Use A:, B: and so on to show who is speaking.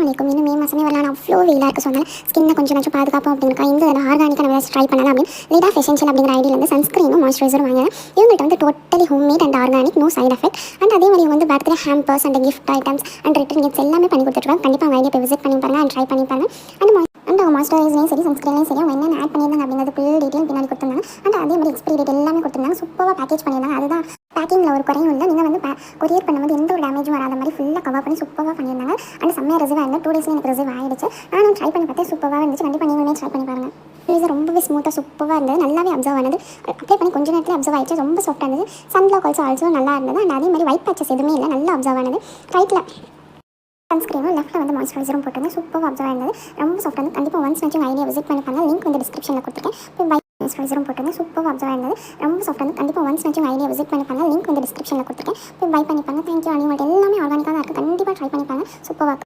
A: வலிக்கும் இன்னும் மே மாதமே வரலாம் அவ்வளோ வெயிலாக இருக்குது. ஸோ அதனால் ஸ்கின்னை கொஞ்சம் பாதுகாப்போம் அப்படின்னா இந்த ஆர்கானிக்காக நம்ம ட்ரை பண்ணலாம் அப்படின்னு லிடாஃப் எசென்ஷியல் அப்படிங்கிற ஐடியிலேருந்து சன்ஸ்க்ரீனும் மாய்ஸ்சரைசரும் வாங்கினேன். இவங்கள்ட்ட வந்து totally homemade and organic, no side effect. And அதே மாதிரி வந்து birthday hampers and gift items and return gifts எல்லாமே பண்ணி கொடுத்துருக்காங்க. கண்டிப்பாக அவங்க ஐடியா போய் விசிட் பண்ணி பாருங்க அண்ட் ட்ரை பண்ணி பாருங்க. அண்ட் அவங்க மாய்ஸ்சரைசரையும் சரி சன்ஸ்க்ரீனையும் சரி அவங்க என்னென்ன ஆட் பண்ணியிருந்தாங்க அப்படிங்கிறது ஃபுல் டீட்டெயில் பின்னாடி கொடுத்துருந்தாங்க. அண்ட் அதே மாதிரி எக்ஸ்பைரி டேட் எல்லாமே கொடுத்துருந்தாங்க. சூப்பராக பேக்கேஜ் பண்ணியிருந்தாங்க. அதுதான் பேக்கிங்கில் ஒரு குறையும் இல்லை. நீங்கள் வந்து கொரியர் பண்ணும்போது எந்த ஒரு டேமேஜும் வராத மாதிரி ஃபுல்லாக கவர் பண்ணி சூப்பராக பண்ணியிருந்தாங்க. அண்ட் செம்மையாக ரிசீவ் ஆயிருந்தேன். 2 டேஸில் எனக்கு ரிசீவ் ஆகிடுச்சு. நானும் ட்ரை பண்ணி பார்த்தேன், சூப்பராக இருந்துச்சு. கண்டிப்பாக நீங்களுமே ட்ரை பண்ணி பாருங்கள். இது ரொம்பவே ஸ்மூத்தாக சூப்பராக இருந்தது. நல்லாவே அப்சர்வ் ஆனது. அப்ளை பண்ணி கொஞ்சம் நேரத்தில் அப்சர்வ் ஆகிடுச்சு. ரொம்ப சாஃப்டாக இருந்தது. சன்பிளாக் ஆல்சோ நல்லா இருந்தது. அண்ட் அதே மாதிரி ஒயிட் பேச்சஸ் எதுவுமே இல்லை, நல்லா அப்சர்வ் ஆனது. ரைட்டில் சன்ஸ்க்ரீனும் லெஃப்ட்டில் வந்து மாய்ஸ்சரைசரும் போட்டிருந்தேன். சூப்பராக அப்சர்வ் ஆயிருந்தது. ரொம்ப சாஃப்டாக இருந்தது. கண்டிப்பாக ஒன்ஸ் நாச்சும் ஐடியா விசிட் பண்ணி பாருங்கள். லிங்க் வந்து டிஸ்கிரிப்ஷனில் கொடுத்துருக்கேன். போய் மாய்ஸ்சரைசரும் போட்டிருந்தேன். சூப்பராக அப்சர்வ் ஆயிருந்தது. ரொம்ப சாஃப்டாக இருந்தது. கண்டிப்பாக ஒன்ஸ் நாச்சும் ஐடியா விசிட் பண்ணி பாருங்கள். லிங்க் வந்து டிஸ்கிரிப்ஷனில் கொடுத்துருக்கேன். போய் பை பண்ணிப்பாங்க. தேங்க்யூ. அனிமேட் எல்லாமே ஆர்கானிக்காக தான் இருக்குது. கண்டிப்பாக ட்ரை பண்ணிப்பாங்க. சூப்பராக